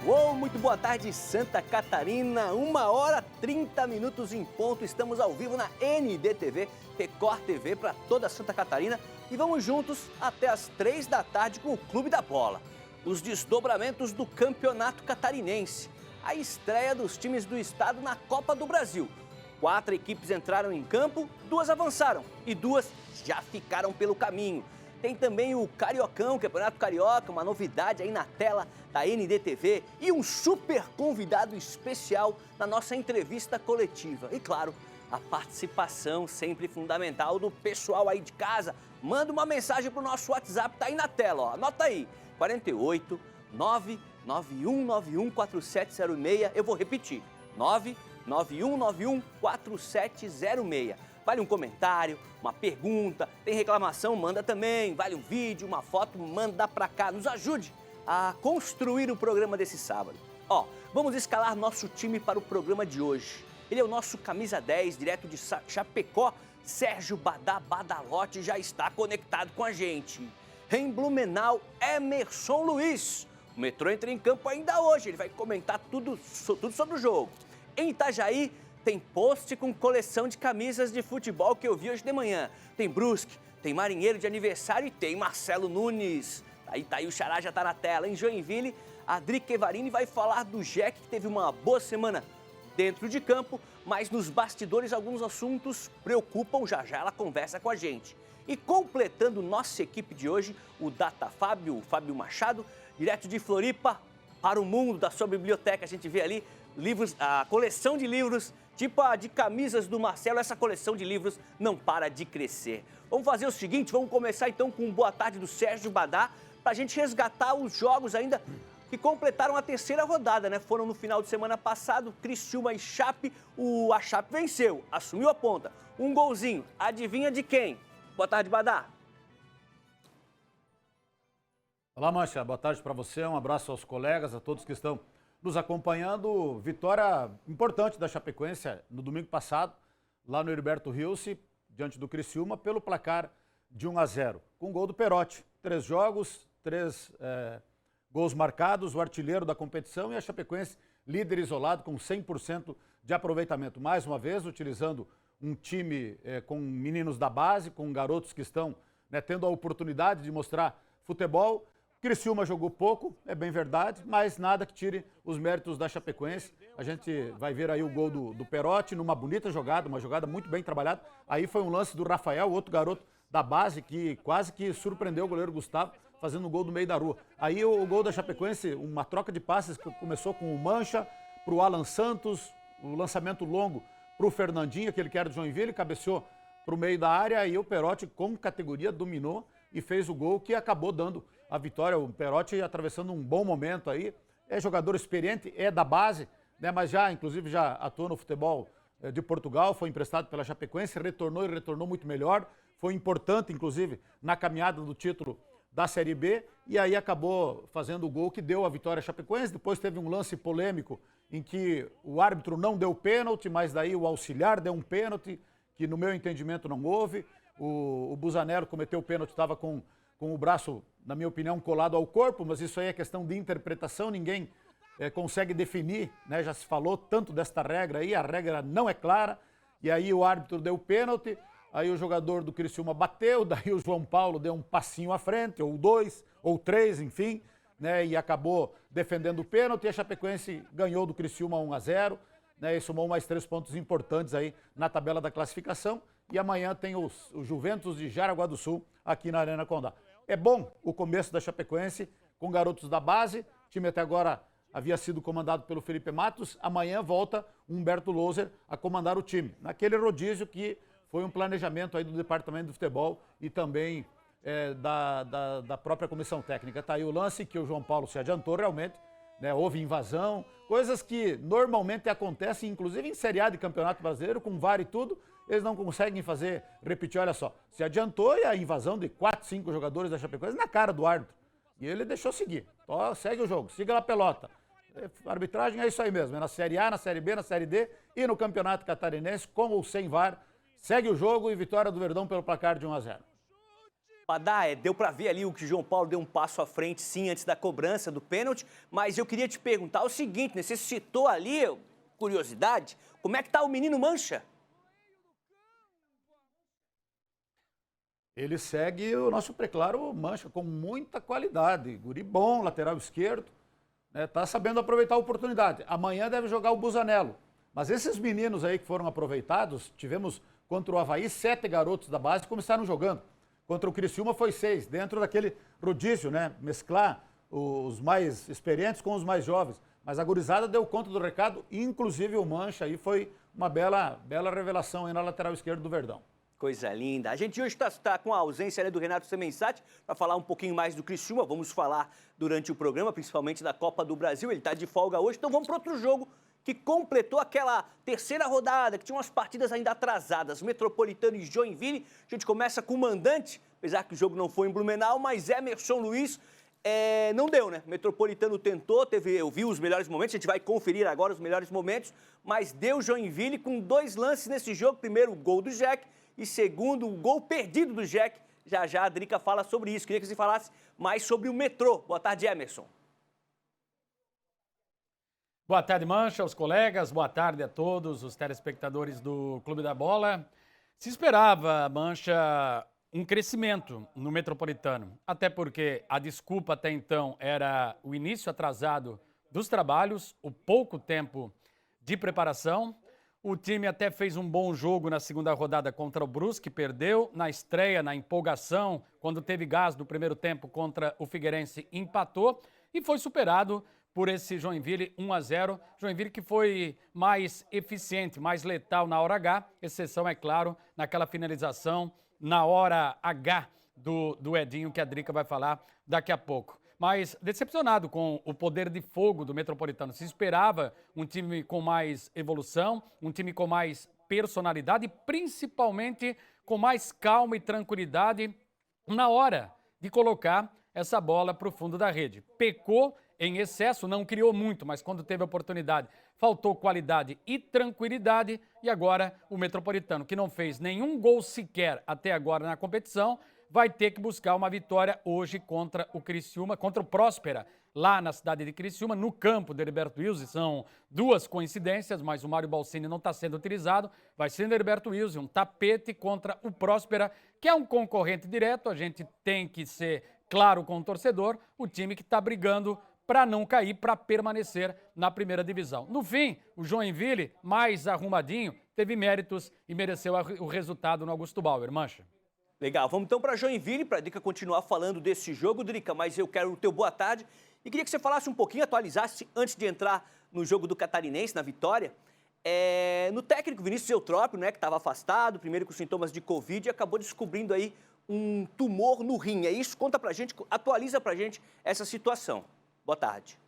Uou, muito boa tarde, Santa Catarina. 1h30 em ponto. Estamos ao vivo na NDTV, Record TV para toda Santa Catarina. E vamos juntos até as 3 da tarde com o Clube da Bola. Os desdobramentos do Campeonato Catarinense. A estreia dos times do estado na Copa do Brasil. 4 equipes entraram em campo, 2 avançaram e 2 já ficaram pelo caminho. Tem também o Cariocão, Campeonato Carioca, uma novidade aí na tela da NDTV e um super convidado especial na nossa entrevista coletiva. E claro, a participação sempre fundamental do pessoal aí de casa. Manda uma mensagem pro nosso WhatsApp, tá aí na tela, ó. Anota aí, 48 99191 4706. Eu vou repetir, 99191 4706. Vale um comentário, uma pergunta, tem reclamação, manda também. Vale um vídeo, uma foto, manda pra cá. Nos ajude a construir o programa desse sábado. Ó, vamos escalar nosso time para o programa de hoje. Ele é o nosso camisa 10, direto de Chapecó. Sérgio Badá Badalote já está conectado com a gente. Em Blumenau, Emerson Luiz. O metrô entra em campo ainda hoje, ele vai comentar tudo sobre o jogo. Em Itajaí, tem post com coleção de camisas de futebol que eu vi hoje de manhã. Tem Brusque, tem Marinheiro de aniversário e tem Marcelo Nunes. Tá aí, o Xará já tá na tela. Em Joinville, a Adri Kevarini vai falar do Jack, que teve uma boa semana dentro de campo, mas nos bastidores alguns assuntos preocupam. Já ela conversa com a gente. E completando nossa equipe de hoje, o Data Fábio, Fábio Machado, direto de Floripa para o mundo da sua biblioteca. A gente vê ali livros, a coleção de livros, tipo a de camisas do Marcelo. Essa coleção de livros não para de crescer. Vamos fazer o seguinte, vamos começar então com um boa tarde do Sérgio Badá, para a gente resgatar os jogos ainda que completaram a 3ª rodada, né? Foram no final de semana passado, Criciúma e Chape. A Chape venceu, assumiu a ponta. Um golzinho, adivinha de quem? Boa tarde, Badá. Olá, Mancha, boa tarde para você, um abraço aos colegas, a todos que estão nos acompanhando. Vitória importante da Chapecoense no domingo passado, lá no Heriberto Rilse, diante do Criciúma, pelo placar de 1-0, com gol do Perotti. 3 jogos, 3 gols marcados, o artilheiro da competição, e a Chapecoense líder isolado com 100% de aproveitamento. Mais uma vez, utilizando um time com meninos da base, com garotos que estão tendo a oportunidade de mostrar futebol. Criciúma jogou pouco, é bem verdade, mas nada que tire os méritos da Chapecoense. A gente vai ver aí o gol do Perotti numa bonita jogada, uma jogada muito bem trabalhada. Aí foi um lance do Rafael, outro garoto da base, que quase que surpreendeu o goleiro Gustavo, fazendo um gol do meio da rua. Aí o gol da Chapecoense, uma troca de passes que começou com o Mancha para o Alan Santos, o lançamento longo para o Fernandinho, aquele que era de Joinville, cabeceou para o meio da área, e o Perotti, com categoria, dominou e fez o gol que acabou dando a vitória. O Perotti atravessando um bom momento aí, é jogador experiente, é da base, né, mas inclusive já atuou no futebol de Portugal, foi emprestado pela Chapecoense, retornou e retornou muito melhor, foi importante inclusive na caminhada do título da Série B, e aí acabou fazendo o gol que deu a vitória à Chapecoense. Depois teve um lance polêmico em que o árbitro não deu pênalti, mas daí o auxiliar deu um pênalti, que no meu entendimento não houve. O Busanello cometeu o pênalti, estava com o braço, na minha opinião, colado ao corpo, mas isso aí é questão de interpretação, ninguém consegue definir, né? Já se falou tanto desta regra aí, a regra não é clara, e aí o árbitro deu pênalti, aí o jogador do Criciúma bateu, daí o João Paulo deu um passinho à frente, ou 2, ou 3, enfim, né? E acabou defendendo o pênalti, e a Chapecoense ganhou do Criciúma 1-0, né? E somou mais 3 pontos importantes aí na tabela da classificação, e amanhã tem o Juventus de Jaraguá do Sul aqui na Arena Condá. É bom o começo da Chapecoense com garotos da base, o time até agora havia sido comandado pelo Felipe Matos, amanhã volta o Humberto Loser a comandar o time, naquele rodízio que foi um planejamento aí do Departamento de Futebol e também da própria comissão técnica. Está aí o lance que o João Paulo se adiantou realmente, né? Houve invasão, coisas que normalmente acontecem, inclusive em Série A de Campeonato Brasileiro, com VAR e tudo, eles não conseguem repetir, olha só, se adiantou, e a invasão de 4, 5 jogadores da Chapecoense na cara do árbitro. E ele deixou seguir. Então, segue o jogo, siga a pelota. A arbitragem é isso aí mesmo, é na Série A, na Série B, na Série D e no Campeonato Catarinense, com ou sem VAR. Segue o jogo e vitória do Verdão pelo placar de 1-0. Padá, deu para ver ali o que o João Paulo deu um passo à frente, sim, antes da cobrança do pênalti, mas eu queria te perguntar o seguinte, né? Você citou ali, curiosidade, como é que tá o menino Mancha? Ele segue o nosso preclaro Mancha com muita qualidade. Guri bom, lateral esquerdo, né? Tá sabendo aproveitar a oportunidade. Amanhã deve jogar o Busanello. Mas esses meninos aí que foram aproveitados, tivemos contra o Avaí 7 garotos da base que começaram jogando. Contra o Criciúma foi 6, dentro daquele rodízio, né? Mesclar os mais experientes com os mais jovens. Mas a gurizada deu conta do recado, inclusive o Mancha aí foi uma bela revelação aí na lateral esquerda do Verdão. Coisa linda. A gente hoje está com a ausência, né, do Renato Semensati para falar um pouquinho mais do Criciúma. Vamos falar durante o programa, principalmente da Copa do Brasil. Ele está de folga hoje, então vamos para outro jogo que completou aquela terceira rodada, que tinha umas partidas ainda atrasadas. Metropolitano e Joinville. A gente começa com o mandante, apesar que o jogo não foi em Blumenau, mas Emerson Luiz não deu, né? Metropolitano tentou, eu vi os melhores momentos, a gente vai conferir agora os melhores momentos, mas deu Joinville com 2 lances nesse jogo. Primeiro, o gol do Jack e segundo, o gol perdido do Jack. Já já a Drica fala sobre isso. Queria que você falasse mais sobre o Metrô. Boa tarde, Emerson. Boa tarde, Mancha, os colegas, boa tarde a todos os telespectadores do Clube da Bola. Se esperava, Mancha, um crescimento no Metropolitano, até porque a desculpa até então era o início atrasado dos trabalhos, o pouco tempo de preparação. O time até fez um bom jogo na segunda rodada contra o Brusque, perdeu. Na estreia, na empolgação, quando teve gás no primeiro tempo contra o Figueirense, empatou e foi superado por esse Joinville 1-0. Joinville que foi mais eficiente, mais letal na hora H, exceção, é claro, naquela finalização na hora H do Edinho, que a Drica vai falar daqui a pouco. Mas decepcionado com o poder de fogo do Metropolitano. Se esperava um time com mais evolução, um time com mais personalidade e principalmente com mais calma e tranquilidade na hora de colocar essa bola para o fundo da rede. Pecou em excesso, não criou muito, mas quando teve oportunidade, faltou qualidade e tranquilidade. E agora o Metropolitano, que não fez nenhum gol sequer até agora na competição, vai ter que buscar uma vitória hoje contra o Criciúma, contra o Próspera, lá na cidade de Criciúma, no campo do Heriberto Wilson. São 2 coincidências, mas o Mário Balsini não está sendo utilizado. Vai ser no Heriberto Wilson, um tapete contra o Próspera, que é um concorrente direto. A gente tem que ser claro com o torcedor, o time que está brigando para não cair, para permanecer na primeira divisão. No fim, o Joinville, mais arrumadinho, teve méritos e mereceu o resultado no Augusto Bauer. Mancha. Legal, vamos então para Joinville, para a Drica continuar falando desse jogo. Drica, mas eu quero o teu boa tarde e queria que você falasse um pouquinho, atualizasse antes de entrar no jogo do Catarinense, na vitória. No técnico Vinícius Eutrópio, né, que estava afastado, primeiro com sintomas de Covid, e acabou descobrindo aí um tumor no rim. É isso? Conta pra gente, atualiza pra gente essa situação. Boa tarde.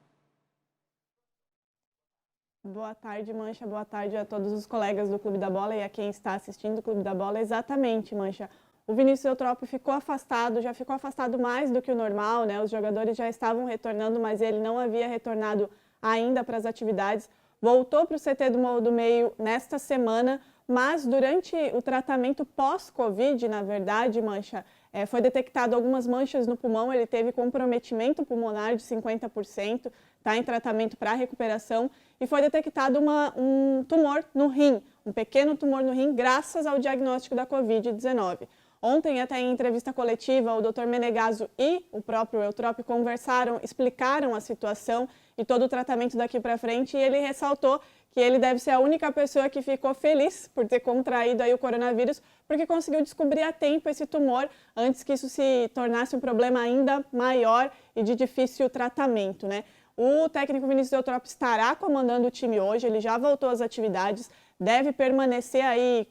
Boa tarde, Mancha. Boa tarde a todos os colegas do Clube da Bola e a quem está assistindo o Clube da Bola. Exatamente, Mancha. O Vinícius Eutrópio ficou afastado, já ficou afastado mais do que o normal, né? Os jogadores já estavam retornando, mas ele não havia retornado ainda para as atividades. Voltou para o CT do Meio nesta semana, mas durante o tratamento pós-Covid, na verdade, Mancha, foi detectado algumas manchas no pulmão, ele teve comprometimento pulmonar de 50%, está em tratamento para recuperação e foi detectado um tumor no rim, um pequeno tumor no rim, graças ao diagnóstico da Covid-19. Ontem, até em entrevista coletiva, o Dr. Menegaso e o próprio Eutrópio conversaram, explicaram a situação e todo o tratamento daqui para frente, e ele ressaltou que ele deve ser a única pessoa que ficou feliz por ter contraído aí o coronavírus, porque conseguiu descobrir a tempo esse tumor antes que isso se tornasse um problema ainda maior e de difícil tratamento, né? O técnico Vinícius Eutrópio estará comandando o time hoje, ele já voltou às atividades, deve permanecer aí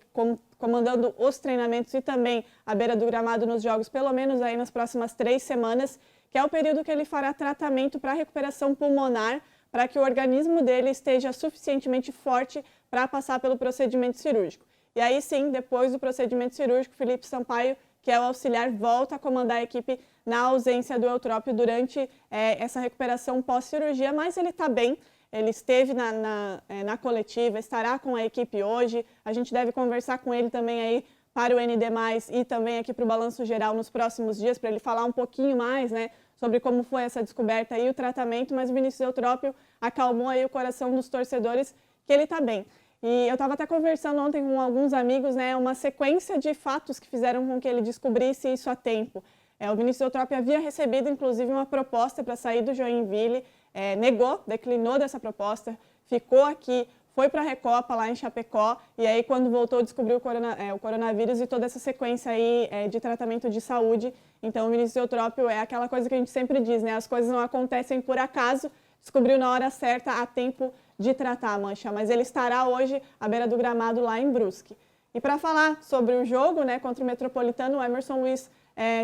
comandando os treinamentos e também à beira do gramado nos jogos, pelo menos aí nas próximas 3 semanas, que é o período que ele fará tratamento para recuperação pulmonar, para que o organismo dele esteja suficientemente forte para passar pelo procedimento cirúrgico. E aí sim, depois do procedimento cirúrgico, Felipe Sampaio, que é o auxiliar, volta a comandar a equipe na ausência do Eutrópio durante essa recuperação pós-cirurgia, mas ele está bem, ele esteve na coletiva, estará com a equipe hoje, a gente deve conversar com ele também aí para o ND+, e também aqui para o Balanço Geral nos próximos dias, para ele falar um pouquinho mais, né, sobre como foi essa descoberta e o tratamento, mas o Vinícius Eutrópio acalmou aí o coração dos torcedores que ele está bem. E eu estava até conversando ontem com alguns amigos, né, uma sequência de fatos que fizeram com que ele descobrisse isso a tempo. O Vinícius Eutrópio havia recebido, inclusive, uma proposta para sair do Joinville, negou, declinou dessa proposta, ficou aqui, foi para a Recopa lá em Chapecó, e aí quando voltou descobriu o coronavírus e toda essa sequência aí de tratamento de saúde. Então o Vinícius Eutrópio é aquela coisa que a gente sempre diz, né, as coisas não acontecem por acaso, descobriu na hora certa, a tempo de tratar a mancha, mas ele estará hoje à beira do gramado lá em Brusque. E para falar sobre o jogo, né, contra o Metropolitano, o Emerson Luiz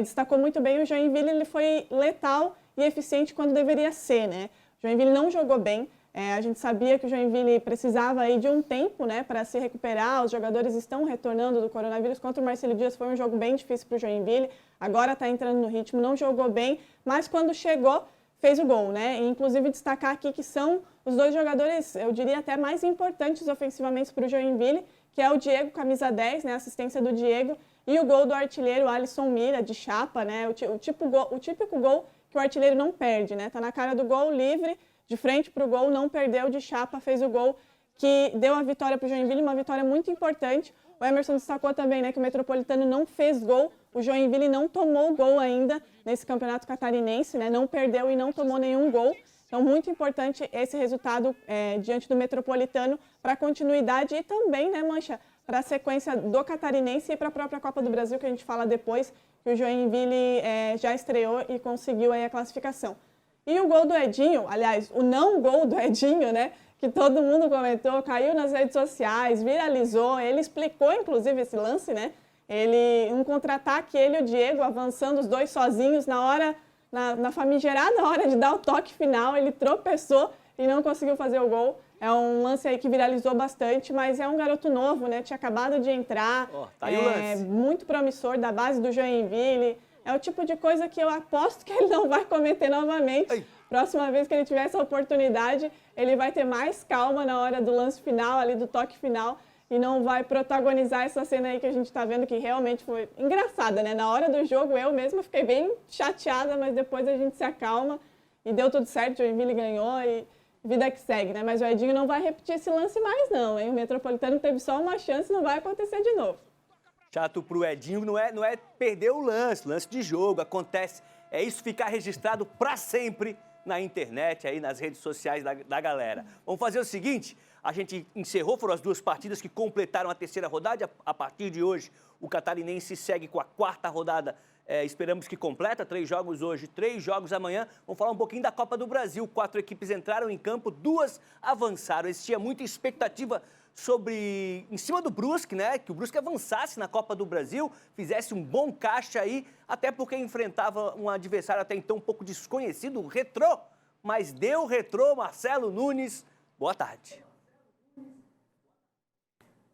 destacou muito bem. O Joinville ele foi letal e eficiente quando deveria ser, né? O Joinville não jogou bem. A gente sabia que o Joinville precisava aí de um tempo, né, para se recuperar. Os jogadores estão retornando do coronavírus. Contra o Marcílio Dias foi um jogo bem difícil para o Joinville. Agora está entrando no ritmo, não jogou bem, mas quando chegou, fez o gol, né? E, inclusive, destacar aqui que são os dois jogadores, eu diria até mais importantes ofensivamente para o Joinville, que é o Diego, camisa 10, né, assistência do Diego, e o gol do artilheiro Alisson Mira, de chapa, né, o típico gol que o artilheiro não perde, né? Tá na cara do gol, livre, de frente para o gol, não perdeu, de chapa, fez o gol que deu a vitória para o Joinville, uma vitória muito importante. O Emerson destacou também, né, que o Metropolitano não fez gol, o Joinville não tomou gol ainda nesse campeonato catarinense, né, não perdeu e não tomou nenhum gol. Então, muito importante esse resultado diante do Metropolitano para a continuidade e também, né, Mancha, para a sequência do Catarinense e para a própria Copa do Brasil, que a gente fala depois, que o Joinville já estreou e conseguiu aí a classificação. E o gol do Edinho, aliás, o não gol do Edinho, né, que todo mundo comentou, caiu nas redes sociais, viralizou, ele explicou, inclusive, esse lance, né, um contra-ataque, ele e o Diego avançando os dois sozinhos na famigerada hora de dar o toque final, ele tropeçou e não conseguiu fazer o gol. É um lance aí que viralizou bastante, mas é um garoto novo, né? Tinha acabado de entrar, tá aí o lance. Muito promissor, da base do Joinville. É o tipo de coisa que eu aposto que ele não vai cometer novamente. Ai. Próxima vez que ele tiver essa oportunidade, ele vai ter mais calma na hora do lance final, ali do toque final, e não vai protagonizar essa cena aí que a gente está vendo, que realmente foi engraçada, né? Na hora do jogo, eu mesma fiquei bem chateada, mas depois a gente se acalma e deu tudo certo, o Joinville ganhou e vida que segue, né? Mas o Edinho não vai repetir esse lance mais não, hein? O Metropolitano teve só uma chance, não vai acontecer de novo. Chato pro Edinho não é perder o lance de jogo, acontece. É isso ficar registrado para sempre na internet, aí nas redes sociais da galera. Vamos fazer o seguinte, a gente encerrou, foram as duas partidas que completaram a terceira rodada. A partir de hoje, o Catarinense segue com a quarta rodada, esperamos que completa, 3 jogos hoje, 3 jogos amanhã. Vamos falar um pouquinho da Copa do Brasil. 4 equipes entraram em campo, 2 avançaram. Existia muita expectativa em cima do Brusque, né? Que o Brusque avançasse na Copa do Brasil, fizesse um bom caixa aí, até porque enfrentava um adversário até então um pouco desconhecido, o Retrô. Mas deu Retrô, Marcelo Nunes. Boa tarde.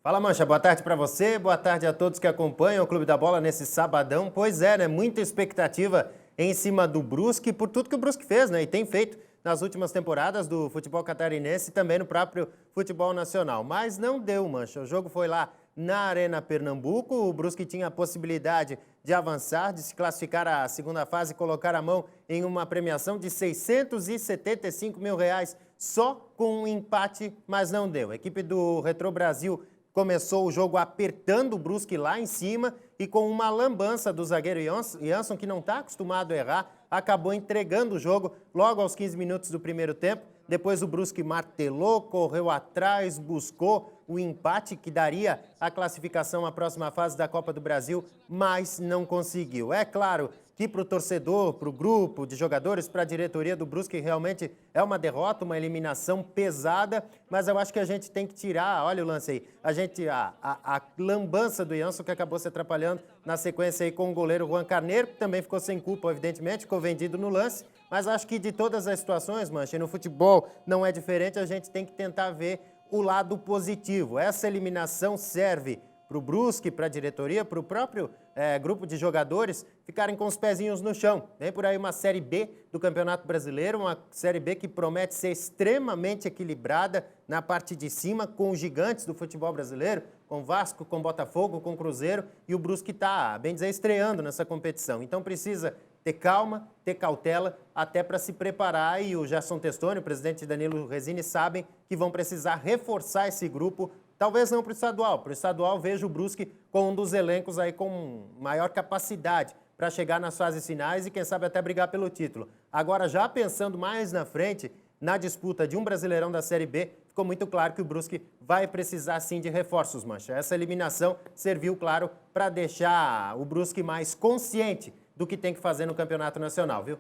Fala, Mancha, boa tarde para você, boa tarde a todos que acompanham o Clube da Bola nesse sabadão. Pois é, né? Muita expectativa em cima do Brusque, por tudo que o Brusque fez, né? E tem feito nas últimas temporadas do futebol catarinense e também no próprio futebol nacional. Mas não deu, Mancha. O jogo foi lá na Arena Pernambuco. O Brusque tinha a possibilidade de avançar, de se classificar à segunda fase e colocar a mão em uma premiação de R$675 mil só com um empate, mas não deu. A equipe do Retrô Brasil começou o jogo apertando o Brusque lá em cima e com uma lambança do zagueiro Jansson, que não está acostumado a errar, acabou entregando o jogo logo aos 15 minutos do primeiro tempo. Depois o Brusque martelou, correu atrás, buscou o empate que daria a classificação à próxima fase da Copa do Brasil, mas não conseguiu. É claro que para o torcedor, para o grupo de jogadores, para a diretoria do Brusque, realmente é uma derrota, uma eliminação pesada, mas eu acho que a gente tem que tirar, olha o lance aí, a lambança do Jansson, que acabou se atrapalhando na sequência aí com o goleiro Juan Carneiro, que também ficou sem culpa, evidentemente, ficou vendido no lance, mas acho que de todas as situações, Mancha, e no futebol não é diferente, a gente tem que tentar ver o lado positivo. Essa eliminação serve para o Brusque, para a diretoria, para o próprio grupo de jogadores ficarem com os pezinhos no chão. Vem por aí uma Série B do Campeonato Brasileiro, uma Série B que promete ser extremamente equilibrada na parte de cima, com os gigantes do futebol brasileiro, com Vasco, com Botafogo, com Cruzeiro, e o Brusque está, bem dizer, estreando nessa competição. Então precisa ter calma, ter cautela, até para se preparar, e o Gerson Testoni, o presidente Danilo Resini, sabem que vão precisar reforçar esse grupo, talvez não para o estadual. Para o estadual, vejo o Brusque com um dos elencos aí com maior capacidade para chegar nas fases finais e, quem sabe, até brigar pelo título. Agora, já pensando mais na frente, na disputa de um Brasileirão da Série B, ficou muito claro que o Brusque vai precisar, sim, de reforços, Mancha. Essa eliminação serviu, claro, para deixar o Brusque mais consciente do que tem que fazer no Campeonato Nacional, viu?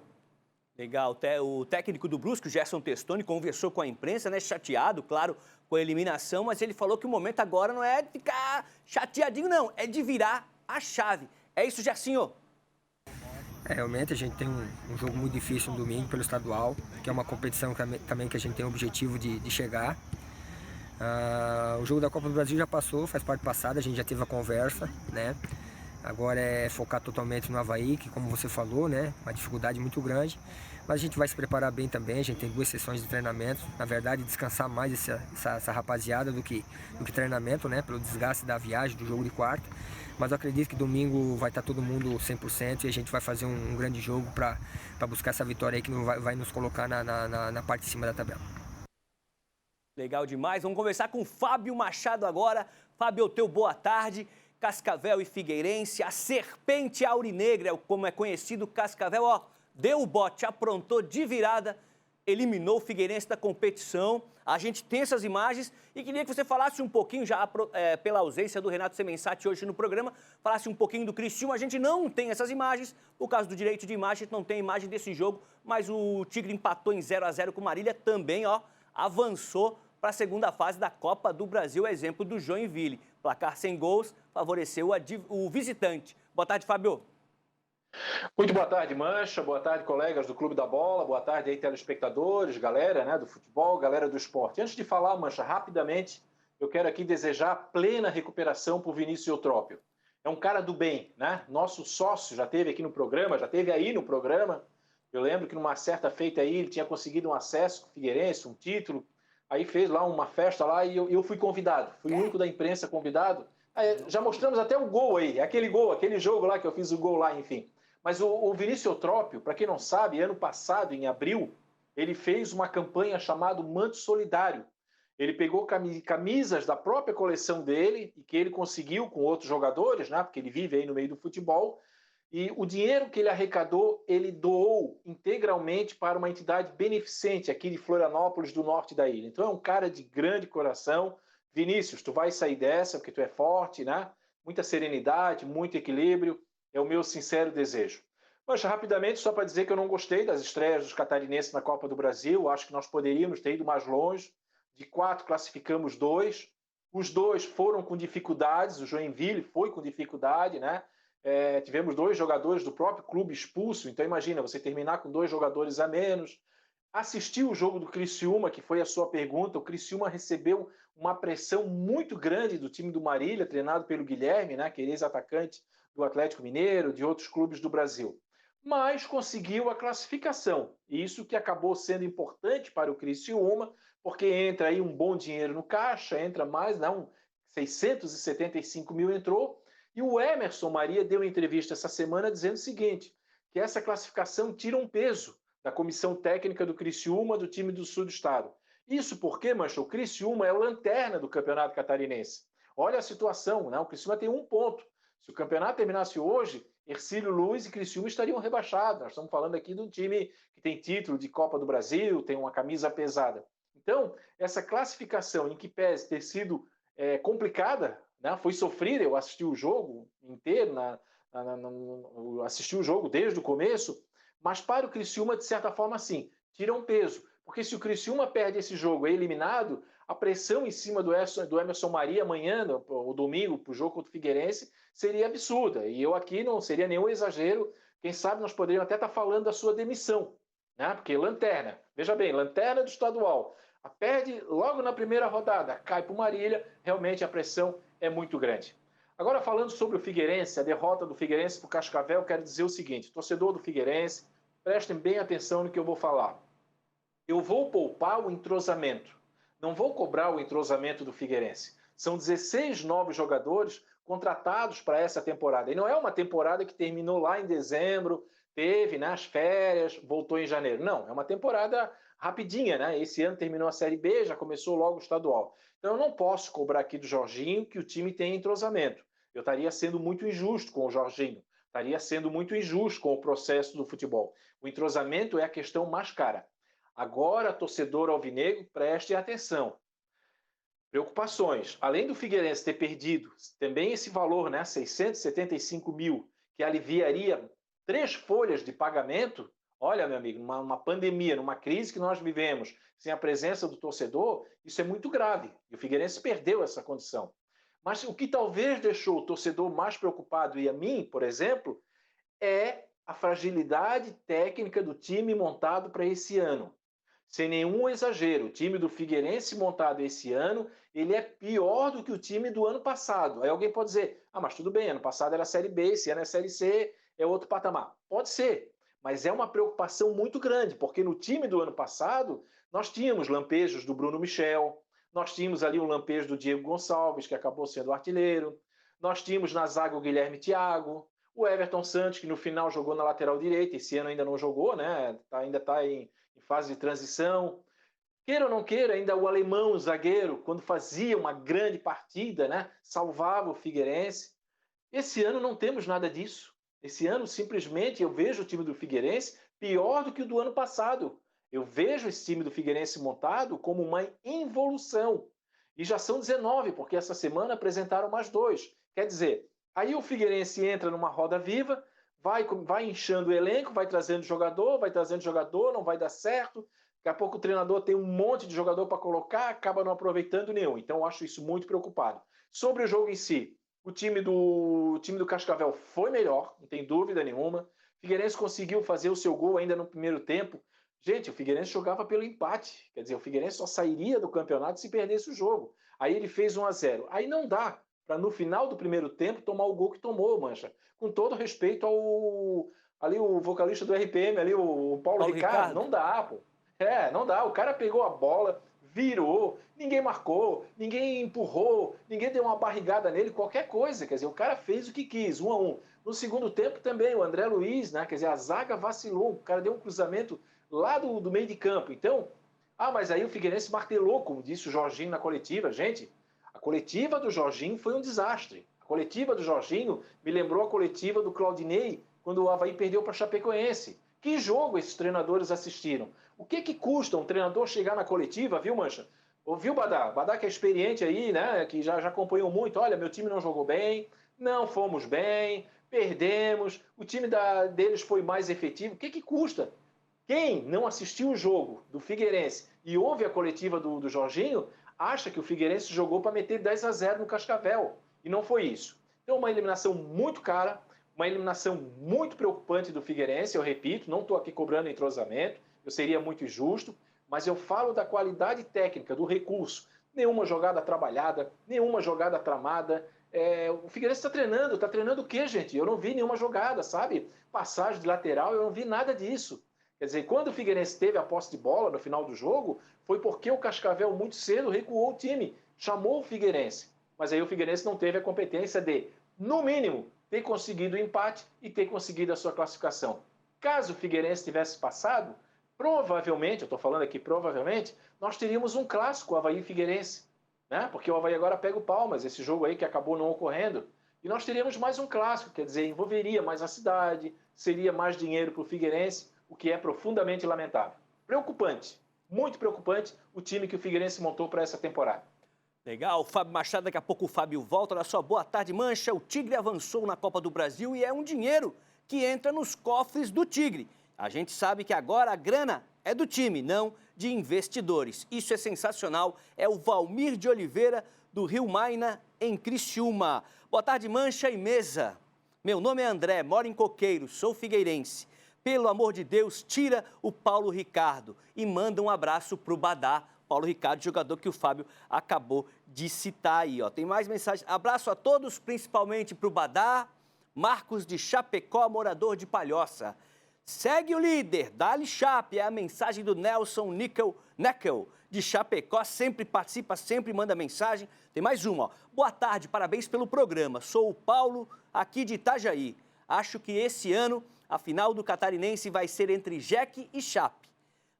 Legal. O técnico do Brusque, o Gerson Testoni, conversou com a imprensa, né? Chateado, claro, com a eliminação, mas ele falou que o momento agora não é de ficar chateadinho, não. É de virar a chave. É isso, Gersinho? Realmente a gente tem um jogo muito difícil no domingo pelo estadual, que é uma competição também que a gente tem o objetivo de chegar. O jogo da Copa do Brasil já passou, faz parte passada, a gente já teve a conversa, né? Agora é focar totalmente no Avaí, que, como você falou, né, uma dificuldade muito grande. Mas a gente vai se preparar bem também, a gente tem 2 sessões de treinamento. Na verdade, descansar mais essa rapaziada do que treinamento, né, pelo desgaste da viagem, do jogo de quarta. Mas eu acredito que domingo vai estar todo mundo 100% e a gente vai fazer um grande jogo para buscar essa vitória aí que vai nos colocar na parte de cima da tabela. Legal demais. Vamos conversar com o Fábio Machado agora. Fábio, teu boa tarde. Cascavel e Figueirense, a serpente aurinegra, como é conhecido, Cascavel, ó, deu o bote, aprontou de virada, eliminou o Figueirense da competição. A gente tem essas imagens e queria que você falasse um pouquinho, já pela ausência do Renato Semensati hoje no programa, falasse um pouquinho do Criciúma. A gente não tem essas imagens, por causa do direito de imagem, a gente não tem imagem desse jogo, mas o Tigre empatou em 0-0 com o Marília, também, ó, avançou para a segunda fase da Copa do Brasil, exemplo do Joinville. Placar sem gols, favoreceu o visitante. Boa tarde, Fábio. Muito boa tarde, Mancha. Boa tarde, colegas do Clube da Bola. Boa tarde aí, telespectadores, galera, né, do futebol, galera do esporte. Antes de falar, Mancha, rapidamente, eu quero aqui desejar plena recuperação para o Vinícius Eutrópio. É um cara do bem, né? Nosso sócio já esteve aqui no programa, já esteve aí no programa. Eu lembro que numa certa feita aí, ele tinha conseguido um acesso com o Figueirense, um título. Aí fez lá uma festa lá e eu fui convidado. Fui o único da imprensa convidado. Aí, já mostramos até o gol aí, aquele jogo lá que eu fiz o gol lá, enfim. Mas o Vinícius Eutrópio, para quem não sabe, ano passado, em abril, ele fez uma campanha chamada Manto Solidário. Ele pegou camisas da própria coleção dele, e que ele conseguiu com outros jogadores, né, porque ele vive aí no meio do futebol, e o dinheiro que ele arrecadou, ele doou integralmente para uma entidade beneficente aqui de Florianópolis, do norte da ilha. Então é um cara de grande coração. Vinícius, tu vai sair dessa, porque tu é forte, né? Muita serenidade, muito equilíbrio. É o meu sincero desejo. Mas, rapidamente, só para dizer que eu não gostei das estreias dos catarinenses na Copa do Brasil. Acho que nós poderíamos ter ido mais longe. De 4, classificamos 2. Os 2 foram com dificuldades. O Joinville foi com dificuldade, né? Tivemos 2 jogadores do próprio clube expulso, então imagina, você terminar com 2 jogadores a menos. Assisti o jogo do Criciúma, que foi a sua pergunta. O Criciúma recebeu uma pressão muito grande do time do Marília, treinado pelo Guilherme, né, que é ex-atacante do Atlético Mineiro, de outros clubes do Brasil. Mas conseguiu a classificação. Isso que acabou sendo importante para o Criciúma, porque entra aí um bom dinheiro no caixa, entra mais, não, 675 mil entrou. E o Emerson Maria deu uma entrevista essa semana dizendo o seguinte, que essa classificação tira um peso da comissão técnica do Criciúma, do time do sul do estado. Isso porque, Mancha, o Criciúma é o lanterna do Campeonato Catarinense. Olha a situação, né? O Criciúma tem 1 ponto. Se o campeonato terminasse hoje, Hercílio Luz e Criciúma estariam rebaixados. Nós estamos falando aqui de um time que tem título de Copa do Brasil, tem uma camisa pesada. Então, essa classificação, em que pese ter sido complicada, né? Foi sofrida. Eu assisti o jogo inteiro, assisti o jogo desde o começo, mas para o Criciúma, de certa forma, sim, tira um peso. Porque se o Criciúma perde esse jogo, é eliminado, a pressão em cima do Emerson Maria amanhã, ou domingo, para o jogo contra o Figueirense, seria absurda. E eu aqui não seria nenhum exagero. Quem sabe nós poderíamos até estar falando da sua demissão, né? Porque lanterna, veja bem, lanterna do estadual, perde logo na primeira rodada, cai para o Marília, realmente a pressão é muito grande. Agora, falando sobre o Figueirense, a derrota do Figueirense para o Cascavel, quero dizer o seguinte, torcedor do Figueirense, prestem bem atenção no que eu vou falar. Eu vou poupar o entrosamento, não vou cobrar o entrosamento do Figueirense. São 16 novos jogadores contratados para essa temporada. E não é uma temporada que terminou lá em dezembro, teve as férias, voltou em janeiro. Não, é uma temporada rapidinha, né? Esse ano terminou a Série B, já começou logo o estadual. Então eu não posso cobrar aqui do Jorginho que o time tem entrosamento. Eu estaria sendo muito injusto com o Jorginho, estaria sendo muito injusto com o processo do futebol. O entrosamento é a questão mais cara. Agora, torcedor alvinegro, preste atenção. Preocupações. Além do Figueirense ter perdido também esse valor, 675 mil, que aliviaria 3 folhas de pagamento, olha, meu amigo, numa pandemia, numa crise que nós vivemos, sem a presença do torcedor, isso é muito grave. E o Figueirense perdeu essa condição. Mas o que talvez deixou o torcedor mais preocupado, e a mim, por exemplo, é a fragilidade técnica do time montado para esse ano. Sem nenhum exagero, o time do Figueirense montado esse ano, ele é pior do que o time do ano passado. Aí alguém pode dizer, mas tudo bem, ano passado era a Série B, esse ano é a Série C, é outro patamar. Pode ser, mas é uma preocupação muito grande, porque no time do ano passado, nós tínhamos lampejos do Bruno Michel, nós tínhamos ali um lampejo do Diego Gonçalves, que acabou sendo artilheiro, nós tínhamos na zaga o Guilherme Thiago, o Everton Santos, que no final jogou na lateral direita, esse ano ainda não jogou, ainda está em fase de transição. Queira ou não queira, ainda o alemão, o zagueiro, quando fazia uma grande partida, salvava o Figueirense. Esse ano não temos nada disso. Esse ano, simplesmente, eu vejo o time do Figueirense pior do que o do ano passado. Eu vejo esse time do Figueirense montado como uma involução. E já são 19, porque essa semana apresentaram mais 2. Quer dizer, aí o Figueirense entra numa roda viva, vai inchando o elenco, vai trazendo jogador, não vai dar certo. Daqui a pouco o treinador tem um monte de jogador para colocar, acaba não aproveitando nenhum. Então eu acho isso muito preocupado. Sobre o jogo em si, o time do Cascavel foi melhor, não tem dúvida nenhuma. O Figueirense conseguiu fazer o seu gol ainda no primeiro tempo. Gente, o Figueirense jogava pelo empate. Quer dizer, o Figueirense só sairia do campeonato se perdesse o jogo. Aí ele fez 1-0. Aí não dá para no final do primeiro tempo tomar o gol que tomou, Mancha. Com todo respeito ao vocalista do RPM, ali, o Paulo Ricardo. Não dá, pô. Não dá. O cara pegou a bola, virou, ninguém marcou, ninguém empurrou, ninguém deu uma barrigada nele, qualquer coisa. Quer dizer, o cara fez o que quis, 1-1. No segundo tempo também, o André Luiz, quer dizer, a zaga vacilou, o cara deu um cruzamento lá do meio de campo. Então, mas aí o Figueirense martelou, como disse o Jorginho na coletiva. Gente, a coletiva do Jorginho foi um desastre. A coletiva do Jorginho me lembrou a coletiva do Claudinei, quando o Avaí perdeu para a Chapecoense. Que jogo esses treinadores assistiram? O que custa um treinador chegar na coletiva, viu, Mancha? Ouviu, Badá? Badá que é experiente aí, que já acompanhou muito. Olha, meu time não jogou bem, não fomos bem, perdemos, o time deles foi mais efetivo. O que custa? Quem não assistiu o jogo do Figueirense e ouve a coletiva do Jorginho, acha que o Figueirense jogou para meter 10-0 no Cascavel. E não foi isso. Então, uma eliminação muito cara, uma eliminação muito preocupante do Figueirense, eu repito, não estou aqui cobrando entrosamento, eu seria muito injusto, mas eu falo da qualidade técnica, do recurso. Nenhuma jogada trabalhada, nenhuma jogada tramada. O Figueirense está treinando o quê, gente? Eu não vi nenhuma jogada, sabe? Passagem de lateral, eu não vi nada disso. Quer dizer, quando o Figueirense teve a posse de bola no final do jogo, foi porque o Cascavel muito cedo recuou o time, chamou o Figueirense. Mas aí o Figueirense não teve a competência de, no mínimo, ter conseguido o empate e ter conseguido a sua classificação. Caso o Figueirense tivesse passado, provavelmente, eu estou falando aqui provavelmente, nós teríamos um clássico, Avaí e Figueirense, porque o Avaí agora pega o Palmas, esse jogo aí que acabou não ocorrendo, e nós teríamos mais um clássico, quer dizer, envolveria mais a cidade, seria mais dinheiro para o Figueirense, o que é profundamente lamentável. Preocupante, muito preocupante o time que o Figueirense montou para essa temporada. Legal, Fábio Machado, daqui a pouco o Fábio volta. Olha só, boa tarde, Mancha. O Tigre avançou na Copa do Brasil e é um dinheiro que entra nos cofres do Tigre. A gente sabe que agora a grana é do time, não de investidores. Isso é sensacional. É o Valmir de Oliveira, do Rio Maina, em Criciúma. Boa tarde, Mancha e mesa. Meu nome é André, moro em Coqueiro, sou figueirense. Pelo amor de Deus, tira o Paulo Ricardo e manda um abraço pro Badá, Paulo Ricardo, jogador que o Fábio acabou de citar aí, ó. Tem mais mensagem. Abraço a todos, principalmente para o Badá, Marcos de Chapecó, morador de Palhoça. Segue o líder, Dali Chape, é a mensagem do Nelson Neckel, de Chapecó, sempre participa, sempre manda mensagem. Tem mais uma, ó. Boa tarde, parabéns pelo programa. Sou o Paulo, aqui de Itajaí. Acho que esse ano a final do Catarinense vai ser entre Jack e Chape.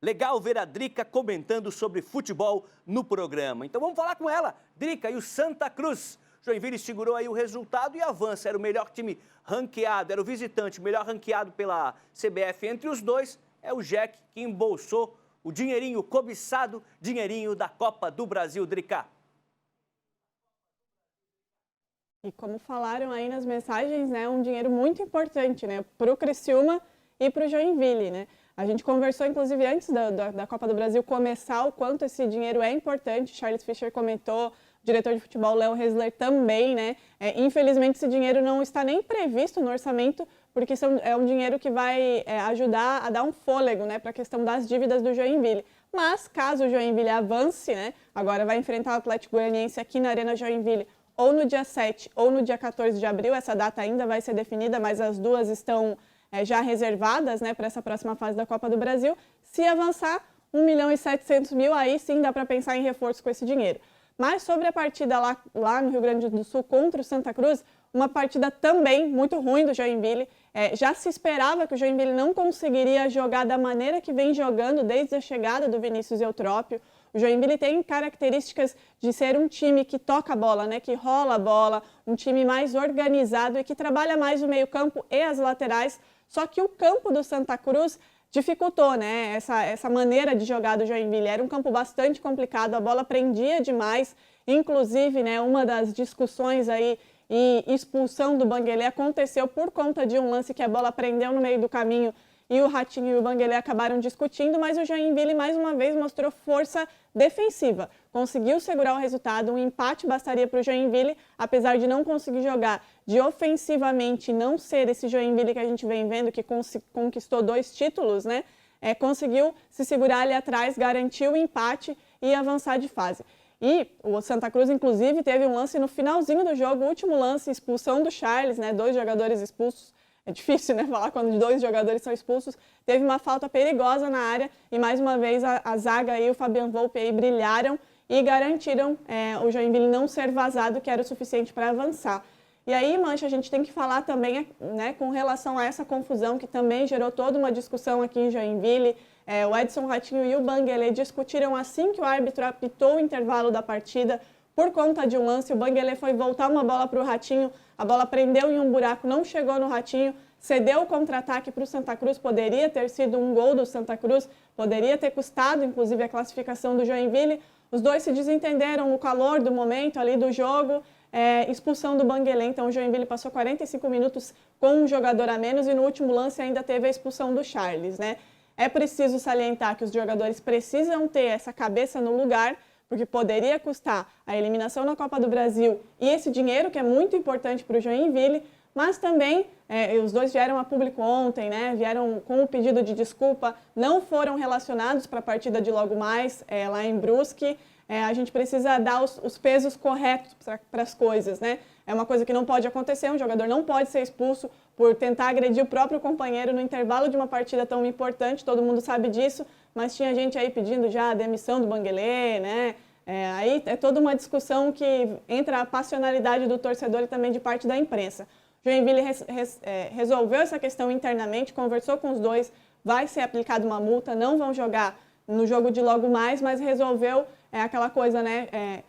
Legal ver a Drica comentando sobre futebol no programa. Então vamos falar com ela. Drica, e o Santa Cruz? Joinville segurou aí o resultado e avança. Era o melhor time ranqueado, era o visitante melhor ranqueado pela CBF. Entre os dois, é o Jack que embolsou o dinheirinho, o cobiçado dinheirinho da Copa do Brasil, Drica. E como falaram aí nas mensagens, né, um dinheiro muito importante, né, para o Criciúma e para o Joinville, né. A gente conversou, inclusive, antes da Copa do Brasil começar, o quanto esse dinheiro é importante. Charles Fischer comentou, o diretor de futebol, Léo Hesler, também, né. Infelizmente, esse dinheiro não está nem previsto no orçamento, porque é um dinheiro que vai ajudar a dar um fôlego, né, para a questão das dívidas do Joinville. Mas, caso o Joinville avance, né, agora vai enfrentar o Atlético Goianiense aqui na Arena Joinville, ou no dia 7 ou no dia 14 de abril, essa data ainda vai ser definida, mas as duas estão já reservadas, né, para essa próxima fase da Copa do Brasil. Se avançar, 1.700.000, aí sim dá para pensar em reforço com esse dinheiro. Mas sobre a partida lá no Rio Grande do Sul contra o Santa Cruz, uma partida também muito ruim do Joinville. Já se esperava que o Joinville não conseguiria jogar da maneira que vem jogando desde a chegada do Vinícius Eutrópio. O Joinville tem características de ser um time que toca a bola, né, que rola a bola, um time mais organizado e que trabalha mais o meio-campo e as laterais. Só que o campo do Santa Cruz dificultou, né, essa maneira de jogar do Joinville. Era um campo bastante complicado, a bola prendia demais. Inclusive, né, uma das discussões aí e expulsão do Banguelé aconteceu por conta de um lance que a bola prendeu no meio do caminho e o Ratinho e o Banguelé acabaram discutindo, mas o Joinville mais uma vez mostrou força defensiva. Conseguiu segurar o resultado, um empate bastaria para o Joinville, apesar de não conseguir jogar de ofensivamente, não ser esse Joinville que a gente vem vendo, que conquistou 2 títulos, né? Conseguiu se segurar ali atrás, garantiu o empate e avançar de fase. E o Santa Cruz, inclusive, teve um lance no finalzinho do jogo, o último lance, expulsão do Charles, né? 2 jogadores expulsos. É difícil, né, falar quando 2 jogadores são expulsos. Teve uma falta perigosa na área e, mais uma vez, a zaga e o Fabian Volpe aí brilharam e garantiram o Joinville não ser vazado, que era o suficiente para avançar. E aí, Mancha, a gente tem que falar também, né, com relação a essa confusão que também gerou toda uma discussão aqui em Joinville. O Edson Ratinho e o Banguelé discutiram assim que o árbitro apitou o intervalo da partida. Por conta de um lance, o Banguelé foi voltar uma bola para o Ratinho, a bola prendeu em um buraco, não chegou no Ratinho, cedeu o contra-ataque para o Santa Cruz, poderia ter sido um gol do Santa Cruz, poderia ter custado, inclusive, a classificação do Joinville. Os dois se desentenderam no calor do momento ali do jogo, expulsão do Banguelé. Então o Joinville passou 45 minutos com um jogador a menos e no último lance ainda teve a expulsão do Charles, né? É preciso salientar que os jogadores precisam ter essa cabeça no lugar, porque poderia custar a eliminação na Copa do Brasil e esse dinheiro que é muito importante para o Joinville, mas também os dois vieram a público ontem, né? Vieram com o pedido de desculpa, não foram relacionados para a partida de logo mais lá em Brusque. A gente precisa dar os pesos corretos para as coisas, né? É uma coisa que não pode acontecer, um jogador não pode ser expulso por tentar agredir o próprio companheiro no intervalo de uma partida tão importante, todo mundo sabe disso, mas tinha gente aí pedindo já a demissão do Banguelé, né? Aí é toda uma discussão que entra a passionalidade do torcedor e também de parte da imprensa. Joinville resolveu essa questão internamente, conversou com os dois, vai ser aplicada uma multa, não vão jogar no jogo de logo mais, mas resolveu aquela coisa, né?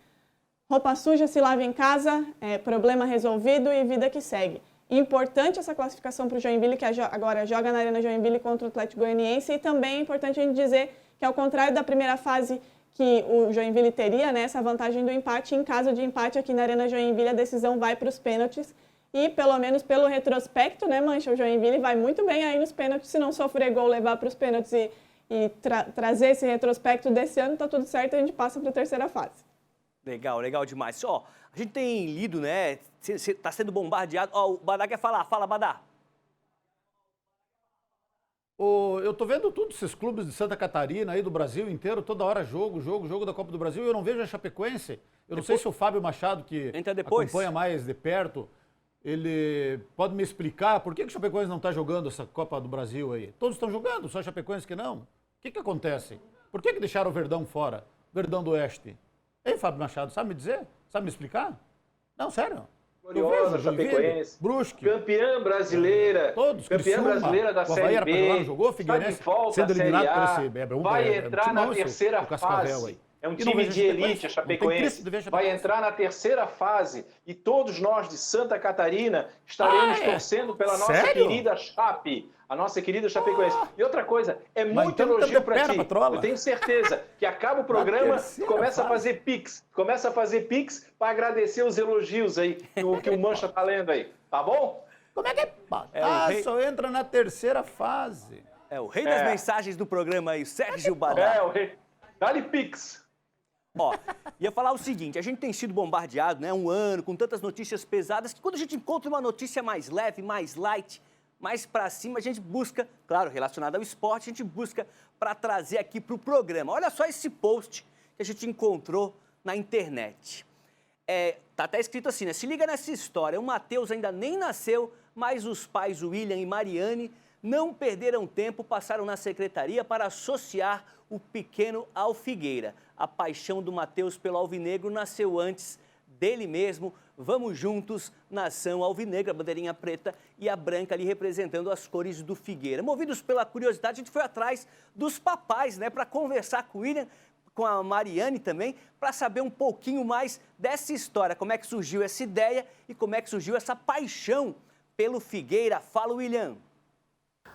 Roupa suja se lava em casa, problema resolvido e vida que segue. Importante essa classificação para o Joinville, que agora joga na Arena Joinville contra o Atlético Goianiense, e também é importante a gente dizer que, ao contrário da primeira fase que o Joinville teria, né, essa vantagem do empate, em caso de empate aqui na Arena Joinville, a decisão vai para os pênaltis. E, pelo menos pelo retrospecto, né, Mancha, o Joinville vai muito bem aí nos pênaltis. Se não sofrer gol, levar para os pênaltis e trazer esse retrospecto desse ano, tá tudo certo, a gente passa para a terceira fase. Legal, legal demais. Ó, a gente tem lido, né, tá sendo bombardeado. Ó, o Badá quer falar. Fala, Badá. Eu tô vendo todos esses clubes de Santa Catarina, aí do Brasil inteiro, toda hora jogo da Copa do Brasil, e eu não vejo a Chapecoense. Eu não sei se o Fábio Machado, que acompanha mais de perto, ele pode me explicar por que o Chapecoense não está jogando essa Copa do Brasil aí? Todos estão jogando, só a Chapecoense que não. O que acontece? Por que deixaram o Verdão fora? Verdão do Oeste. Ei, Fábio Machado, sabe me dizer? Sabe me explicar? Não, sério. Gloriosa, Chapecoense, Brusque, campeã brasileira, todos, campeã Criciúma, brasileira da o Avaí Série era pra jogar, não B, jogou, está de Figueirense volta sendo à Série eliminado A, por esse... vai entrar na terceira Cascavel fase. aí. É um E não time vejo de elite, a Chapecoense. Vai entrar na terceira fase e todos nós de Santa Catarina estaremos torcendo pela nossa querida Chape, a nossa querida Chapecoense. E outra coisa, é muito elogio para ti. Eu tenho certeza que acaba o programa, começa a fazer pix. Começa a fazer pix para agradecer os elogios aí que o Mancha tá lendo aí. Tá bom? Como é que é? Só entra na terceira fase. É o rei das mensagens do programa aí, Sérgio Badá. É, o rei. Dá-lhe pix. Ó, ia falar o seguinte, a gente tem sido bombardeado, né, um ano, com tantas notícias pesadas, que quando a gente encontra uma notícia mais leve, mais light, mais pra cima, a gente busca, claro, relacionada ao esporte, a gente busca para trazer aqui pro programa. Olha só esse post que a gente encontrou na internet. Tá até escrito assim, né, se liga nessa história, o Matheus ainda nem nasceu, mas os pais William e Mariane não perderam tempo, passaram na secretaria para associar o pequeno ao Figueira. A paixão do Matheus pelo alvinegro nasceu antes dele mesmo. Vamos juntos, nação alvinegra, a bandeirinha preta e a branca ali representando as cores do Figueira. Movidos pela curiosidade, a gente foi atrás dos papais, né, para conversar com o William, com a Mariane também, para saber um pouquinho mais dessa história, como é que surgiu essa ideia e como é que surgiu essa paixão pelo Figueira. Fala, William.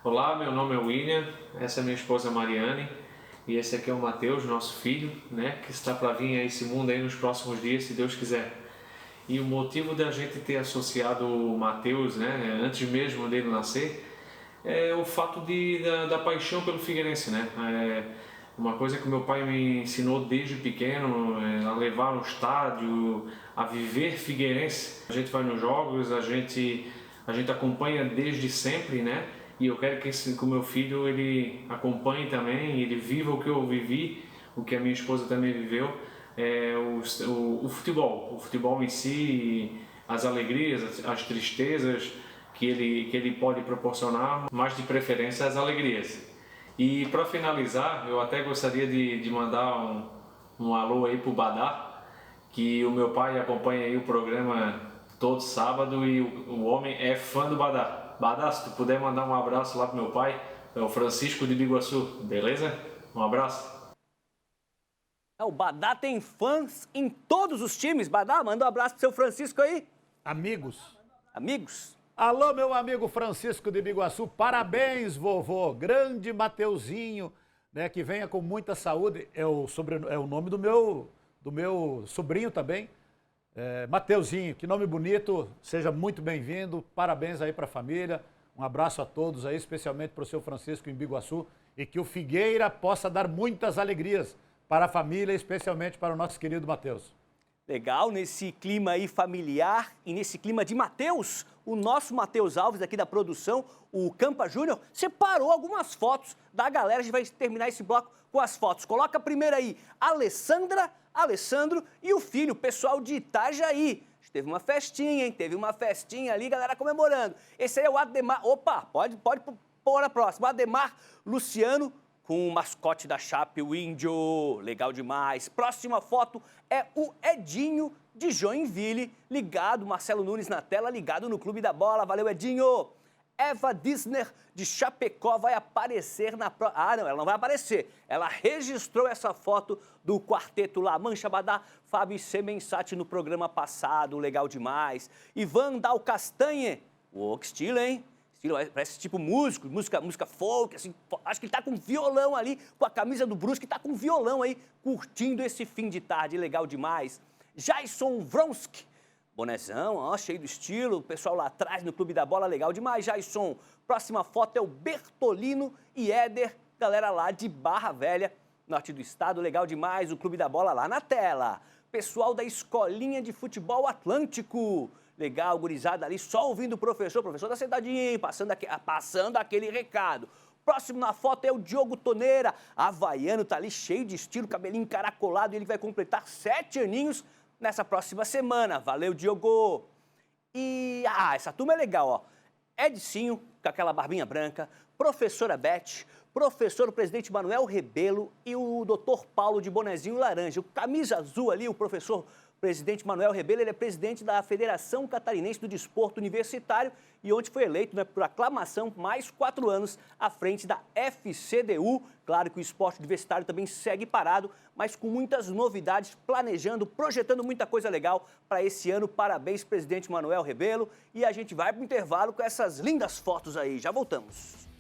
Olá, meu nome é William, essa é minha esposa Mariane e esse aqui é o Matheus, nosso filho, né, que está para vir a esse mundo aí nos próximos dias, se Deus quiser. E o motivo da gente ter associado o Matheus, né, antes mesmo dele nascer, é o fato da paixão pelo Figueirense, né? Uma coisa que meu pai me ensinou desde pequeno, a levar no estádio, a viver figueirense. A gente vai nos jogos, a gente acompanha desde sempre, né? E eu quero que o meu filho ele acompanhe também, ele viva o que eu vivi, o que a minha esposa também viveu, o futebol em si, as alegrias, as tristezas que ele pode proporcionar, mas de preferência as alegrias. E para finalizar, eu até gostaria de mandar um alô aí pro Badá, que o meu pai acompanha aí o programa todo sábado e o homem é fã do Badá. Badá, se tu puder mandar um abraço lá pro meu pai, é o Francisco de Biguaçu, beleza? Um abraço. O Badá tem fãs em todos os times. Badá, manda um abraço pro seu Francisco aí. Amigos. Alô, meu amigo Francisco de Biguaçu, parabéns, vovô. Grande Mateuzinho, né, que venha com muita saúde. É o nome do meu sobrinho também. Mateuzinho, que nome bonito, seja muito bem-vindo, parabéns aí para a família, um abraço a todos aí, especialmente para o seu Francisco em Biguaçu, e que o Figueira possa dar muitas alegrias para a família, especialmente para o nosso querido Matheus. Legal, nesse clima aí familiar e nesse clima de Matheus, o nosso Matheus Alves aqui da produção, o Campa Júnior, separou algumas fotos da galera. A gente vai terminar esse bloco com as fotos. Coloca primeiro aí Alessandra, Alessandro e o filho, o pessoal de Itajaí. Teve uma festinha, hein? Teve uma festinha ali, galera comemorando. Esse aí é o Ademar. Opa, pode pôr a próxima. O Ademar Luciano com o mascote da Chape, o Índio. Legal demais. Próxima foto é o Edinho de Joinville, ligado, Marcelo Nunes na tela, ligado no Clube da Bola. Valeu, Edinho. Eva Dissner, de Chapecó, vai aparecer na... Ah, não, ela não vai aparecer. Ela registrou essa foto do quarteto lá, Mancha Badá, Fábio Semensati no programa passado, legal demais. Ivan Dal Castanhe, que estilo, hein? Estilo, parece tipo música folk, assim, acho que ele tá com violão ali, com a camisa do Brusque, tá com violão aí, curtindo esse fim de tarde, legal demais. Jason Vronsky, bonezão, ó, cheio do estilo, o pessoal lá atrás no Clube da Bola, legal demais, Jason. Próxima foto é o Bertolino e Éder, galera lá de Barra Velha, norte do estado, legal demais, o Clube da Bola lá na tela. Pessoal da Escolinha de Futebol Atlântico, legal, gurizada ali, só ouvindo o professor tá sentadinho, passando aquele recado. Próximo na foto é o Diogo Toneira. Havaiano tá ali cheio de estilo, cabelinho encaracolado, e ele vai completar 7 aninhos nessa próxima semana. Valeu, Diogo! E, essa turma é legal, ó. Edcinho, com aquela barbinha branca, professora Beth, professor presidente Manuel Rebelo e o doutor Paulo de bonezinho laranja. O camisa azul ali, o professor presidente Manuel Rebelo, ele é presidente da Federação Catarinense do Desporto Universitário e ontem foi eleito, né, por aclamação, mais 4 anos à frente da FCDU. Claro que o esporte universitário também segue parado, mas com muitas novidades, planejando, projetando muita coisa legal para esse ano. Parabéns, presidente Manuel Rebelo. E a gente vai para o intervalo com essas lindas fotos aí. Já voltamos.